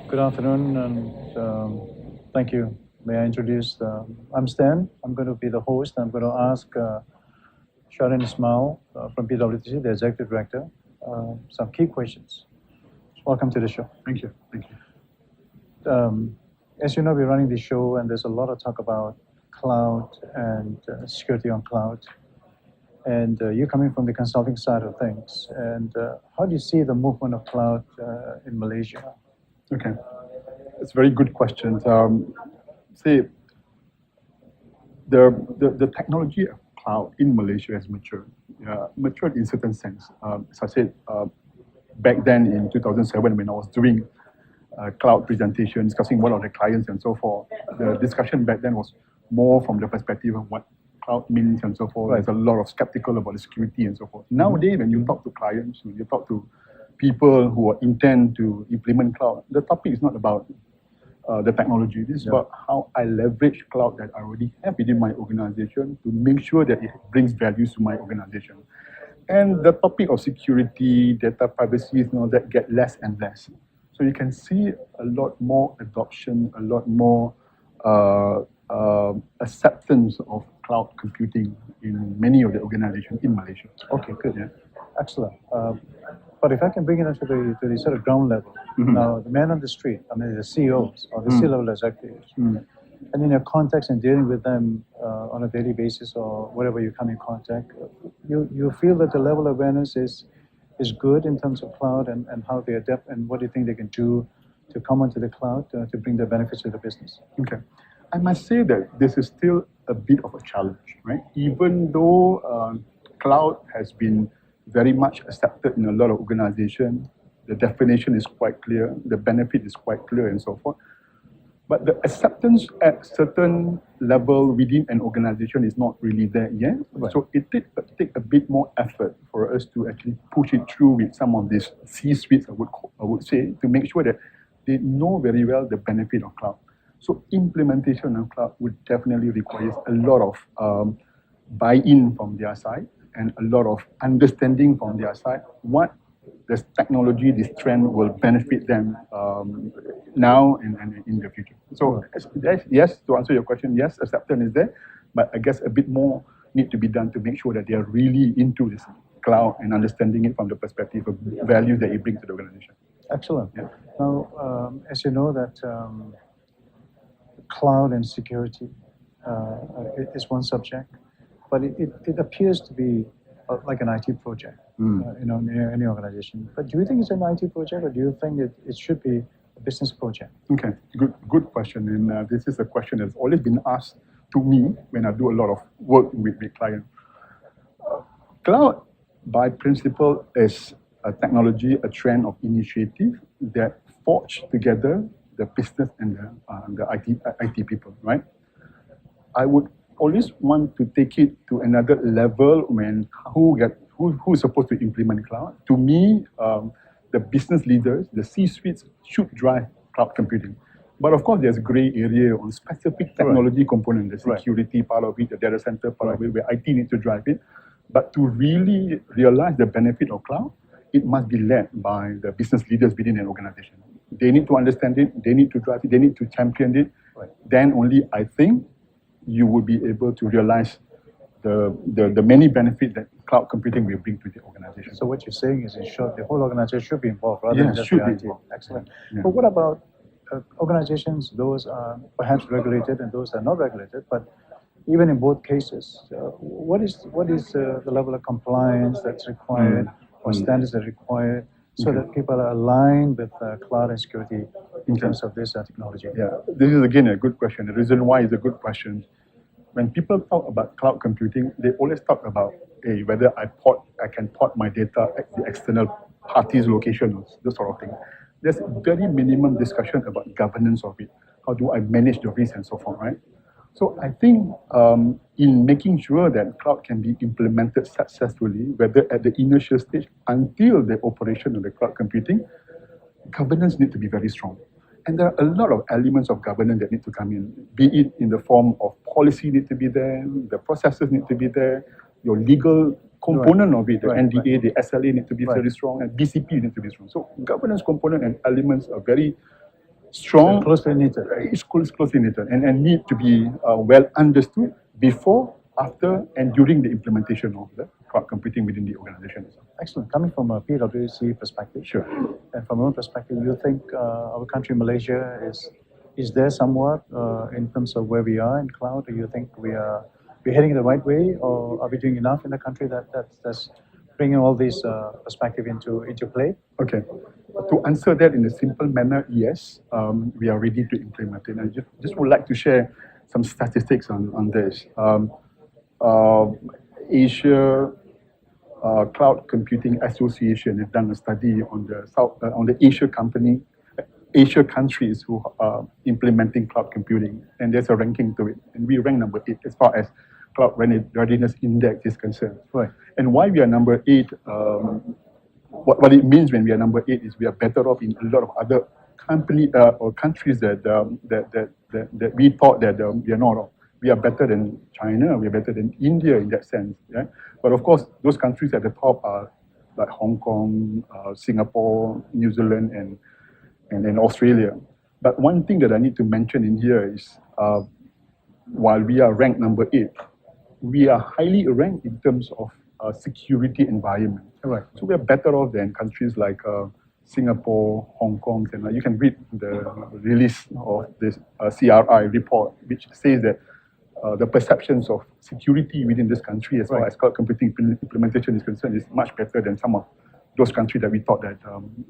Good afternoon, and thank you. May I introduce? I'm Stan. I'm going to be the host. I'm going to ask Shahrin Ismail from PwC, the Executive Director, some key questions. Welcome to the show. Thank you. As you know, we're running the show, and there's a lot of talk about cloud and security on cloud. And you're coming from the consulting side of things. And how do you see the movement of cloud in Malaysia? Okay, it's a very good question. See, the technology of cloud in Malaysia has matured. Matured in certain sense. As I said, back then in 2007, when I was doing cloud presentation, discussing one of the clients and so forth, the discussion back then was more from the perspective of what cloud means and so forth. Right. There's a lot of skeptical about the security and so forth. Nowadays, when you talk to clients, when you talk to people who intend to implement cloud, the topic is not about the technology. This is about how I leverage cloud that I already have within my organization to make sure that it brings values to my organization. And the topic of security, data privacy, and all that get less and less. So you can see a lot more adoption, a lot more acceptance of cloud computing in many of the organizations in Malaysia. Okay, good. Yeah. Excellent. But if I can bring it into the sort of ground level, now the man on the street, I mean the CEOs or the C-level executives, and in your context and dealing with them on a daily basis or whatever you come in contact, you feel that the level of awareness is good in terms of cloud and how they adapt and what do you think they can do to come onto the cloud to bring the benefits to the business? Okay. I must say that this is still a bit of a challenge, right? Even though cloud has been very much accepted in a lot of organizations, the definition is quite clear, the benefit is quite clear and so forth. But the acceptance at certain level within an organization is not really there yet. Right. So it take a bit more effort for us to actually push it through with some of these C-suites, I would say, to make sure that they know very well the benefit of cloud. So implementation of cloud would definitely require a lot of buy-in from their side and a lot of understanding from their side what this technology, this trend will benefit them now and in the future. So yes, to answer your question, yes, acceptance is there, but I guess a bit more need to be done to make sure that they are really into this cloud and understanding it from the perspective of value that it brings to the organization. Excellent. Yeah. Now, as you know that cloud and security is one subject, but it appears to be like an IT project, in any organization. But do you think it's an IT project, or do you think it should be a business project? Okay, good question. And this is a question that's always been asked to me when I do a lot of work with clients. Cloud, by principle, is a technology, a trend of initiative that forge together the business and the IT people, right? I would always want to take it to another level when who is supposed to implement cloud. To me, the business leaders, the C-suites should drive cloud computing. But of course, there's a gray area on specific technology component, the security part of it, the data center part of it, where IT needs to drive it. But to really realize the benefit of cloud, it must be led by the business leaders within an organization. They need to understand it, they need to drive it, they need to champion it. Right. Then only, I think, you will be able to realize the many benefits that cloud computing will bring to the organization. So what you're saying is, in short, the whole organization should be involved rather than just the IT. Excellent. Yeah. But what about organizations, those are perhaps regulated and those are not regulated, but even in both cases, what is the level of compliance that's required or standards that are required so that people are aligned with cloud and security in terms of this technology? Yeah, this is again a good question. The reason why is a good question. When people talk about cloud computing, they always talk about whether I can port my data at the external party's location, this sort of thing. There's very minimum discussion about governance of it. How do I manage the risk and so forth, right? So I think in making sure that cloud can be implemented successfully, whether at the initial stage until the operation of the cloud computing, governance needs to be very strong. And there are a lot of elements of governance that need to come in, be it in the form of policy need to be there, the processes need to be there, your legal component of it, the NDA, the SLA need to be very strong, and BCP need to be strong. So governance component and elements are very strong, closely knitted. it's closely knitted and need to be well understood before, after, and during the implementation of the cloud computing within the organization. Excellent. Coming from a PwC perspective, Sure. and from your perspective, you think our country, Malaysia, is there somewhat in terms of where we are in cloud? Do you think we're heading the right way, or are we doing enough in the country that's bringing all these perspective into play? Okay. To answer that in a simple manner, yes, we are ready to implement it. I just would like to share some statistics on this. Asia Cloud Computing Association has done a study on the Asia countries who are implementing cloud computing, and there's a ranking to it, and we rank number 8 as far as Cloud Readiness Index is concerned. Right. And why we are number 8? What it means when we are number 8 is we are better off in a lot of other or countries that we thought that we are not. We are better than China, we are better than India in that sense. Yeah? But of course, those countries at the top are like Hong Kong, Singapore, New Zealand, and Australia. But one thing that I need to mention in here is while we are ranked number 8, we are highly ranked in terms of security environment. Right. So we are better off than countries like Singapore, Hong Kong, and you can read the release of this CRI report, which says that the perceptions of security within this country as far as cloud computing implementation is concerned is much better than some of those countries that we thought that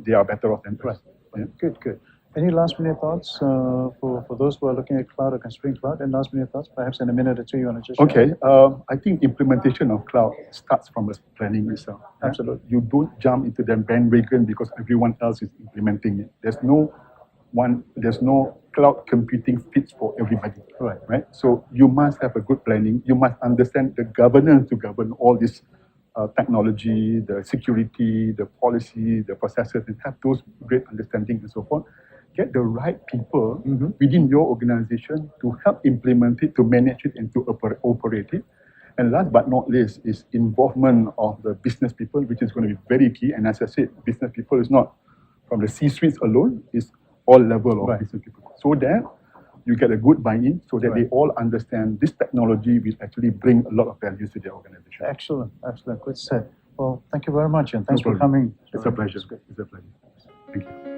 they are better off than us. Yeah. Good. Any last minute thoughts for those who are looking at cloud or considering cloud? And last minute thoughts, perhaps in a minute or two, you want to just Okay, I think implementation of cloud starts from the planning itself. Absolutely. You don't jump into the bandwagon because everyone else is implementing it. There's no cloud computing fits for everybody. Right. So you must have a good planning. You must understand the governance to govern all this technology, the security, the policy, the processes, and have those great understanding and so forth. Get the right people within your organization to help implement it, to manage it, and to operate it. And last but not least is involvement of the business people, which is going to be very key. And as I said, business people is not from the C-suites alone, it's all level of business people. So that you get a good buy-in, so that they all understand this technology will actually bring a lot of value to their organization. Excellent. Good said. Well, thank you very much, and thanks for coming. It's a pleasure. It's a pleasure. Thank you.